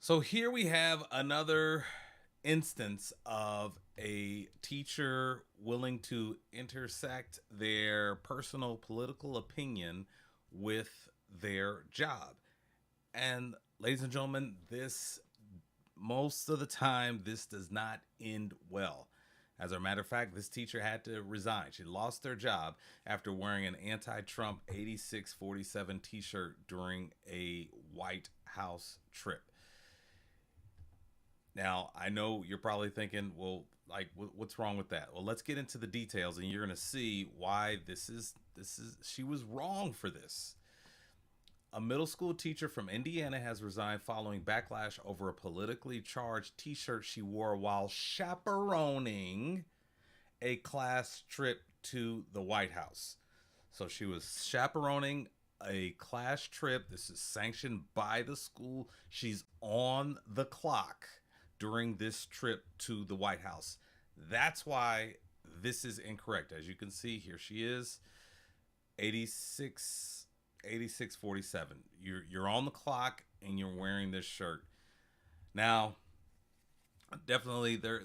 So here we have another instance of a teacher willing to intersect their personal political opinion with their job. And ladies and gentlemen, this most of the time this does not end well. As a matter of fact, this teacher had to resign. She lost her job after wearing an anti-Trump 8647 t-shirt during a White House trip. Now, I know you're probably thinking, well, like, what's wrong with that? Well, let's get into the details, and you're going to see why this is. She was wrong for this. A middle school teacher from Indiana has resigned following backlash over a politically charged T-shirt she wore while chaperoning a class trip to the White House. So she was chaperoning a class trip. This is sanctioned by the school. She's on the clock during this trip to the White House. That's why this is incorrect. As you can see, here she is, 86 8647. You're on the clock and you're wearing this shirt. Now, definitely there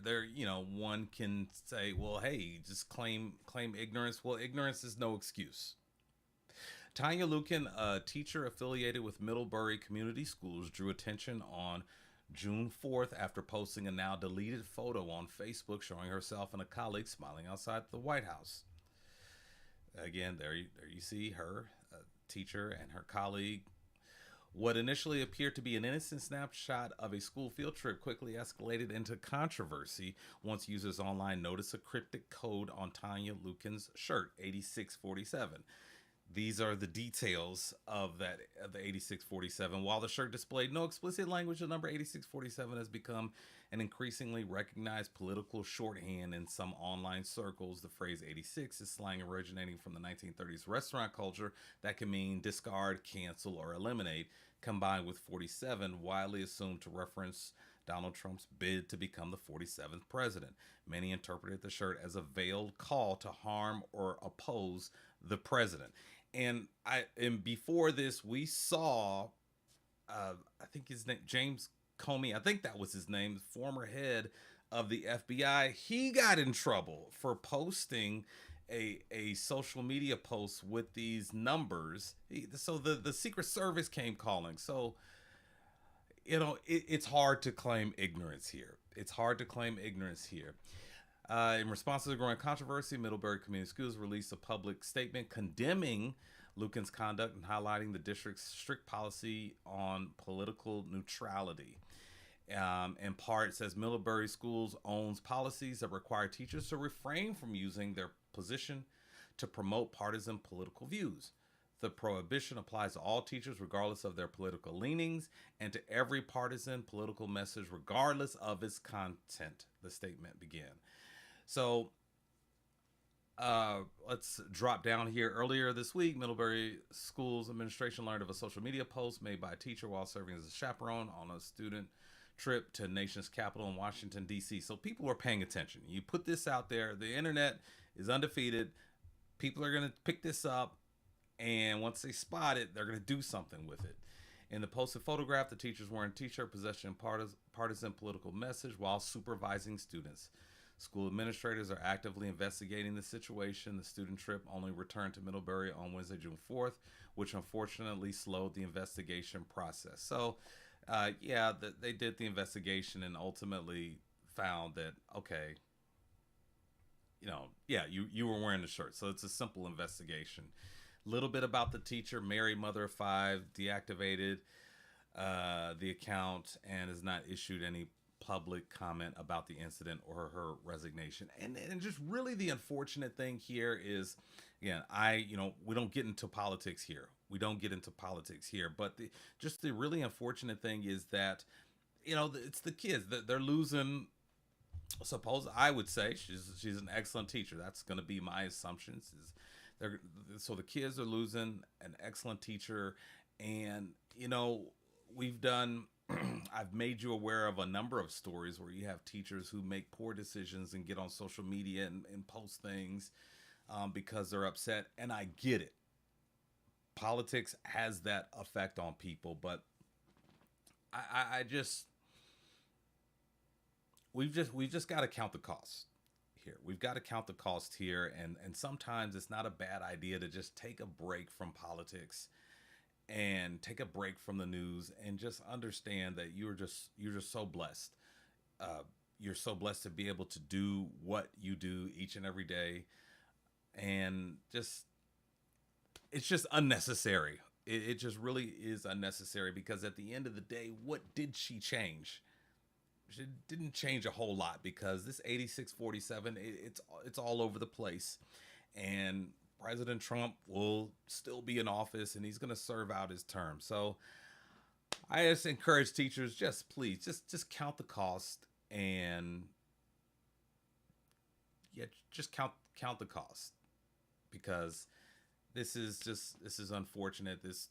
one can say, well, hey, just claim ignorance. Well, ignorance is no excuse. Tanya Lukin, a teacher affiliated with Middlebury Community Schools, drew attention on June 4th after posting a now deleted photo on Facebook showing herself and a colleague smiling outside the White House. Again, there you see her, teacher, and her colleague. What initially appeared to be an innocent snapshot of a school field trip quickly escalated into controversy once users online noticed a cryptic code on Tanya Lukin's shirt, 8647. These are the details of the 8647. While the shirt displayed no explicit language, the number 8647 has become an increasingly recognized political shorthand in some online circles. The phrase 86 is slang originating from the 1930s restaurant culture that can mean discard, cancel, or eliminate, combined with 47, widely assumed to reference Donald Trump's bid to become the 47th president. Many interpreted the shirt as a veiled call to harm or oppose the president. And before this, we saw, I think his name James Comey. I think that was his name, former head of the FBI. He got in trouble for posting a social media post with these numbers. So the Secret Service came calling. So it's hard to claim ignorance here. It's hard to claim ignorance here. In response to the growing controversy, Middlebury Community Schools released a public statement condemning Lucan's conduct and highlighting the district's strict policy on political neutrality. In part, it says Middlebury Schools owns policies that require teachers to refrain from using their position to promote partisan political views. The prohibition applies to all teachers, regardless of their political leanings, and to every partisan political message, regardless of its content, the statement began. So let's drop down here. Earlier this week, Middlebury Schools administration learned of a social media post made by a teacher while serving as a chaperone on a student trip to the nation's capital in Washington, D.C. So people are paying attention. You put this out there. The internet is undefeated. People are going to pick this up. And once they spot it, they're going to do something with it. In the posted photograph, the teacher's wearing a t-shirt possessing partisan political message while supervising students. School administrators are actively investigating the situation. The student trip only returned to Middlebury on Wednesday, June 4th, which unfortunately slowed the investigation process. So, they did the investigation and ultimately found that, okay, you were wearing the shirt. So it's a simple investigation. Little bit about the teacher, married, mother of five, deactivated the account and has not issued any public comment about the incident or her resignation. And just really the unfortunate thing here is, again, we don't get into politics here. We don't get into politics here. But the really unfortunate thing is that, it's the kids that they're losing. Suppose I would say she's an excellent teacher. That's going to be my assumptions. So the kids are losing an excellent teacher, and we've done. I've made you aware of a number of stories where you have teachers who make poor decisions and get on social media and post things because they're upset, and I get it. Politics has that effect on people, but I just we've just got to count the cost here. We've got to count the cost here, and sometimes it's not a bad idea to just take a break from politics and take a break from the news and just understand that you're just so blessed. Uh, you're so blessed to be able to do what you do each and every day, and just it's just unnecessary. It just really is unnecessary because at the end of the day, what did she change? She didn't change a whole lot because this 8647 it's all over the place, and President Trump will still be in office and he's going to serve out his term. So I just encourage teachers, just please just count the cost, and yeah, just count the cost, because this is unfortunate. This,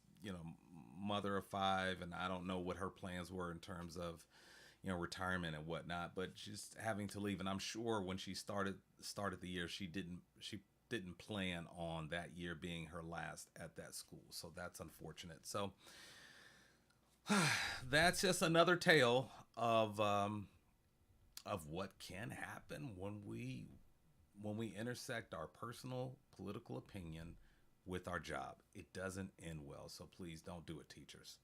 mother of five, and I don't know what her plans were in terms of retirement and whatnot, but she's having to leave. And I'm sure when she started the year, she didn't plan on that year being her last at that school. So that's unfortunate. So that's just another tale of what can happen when we intersect our personal political opinion with our job. It doesn't end well. So please don't do it, teachers.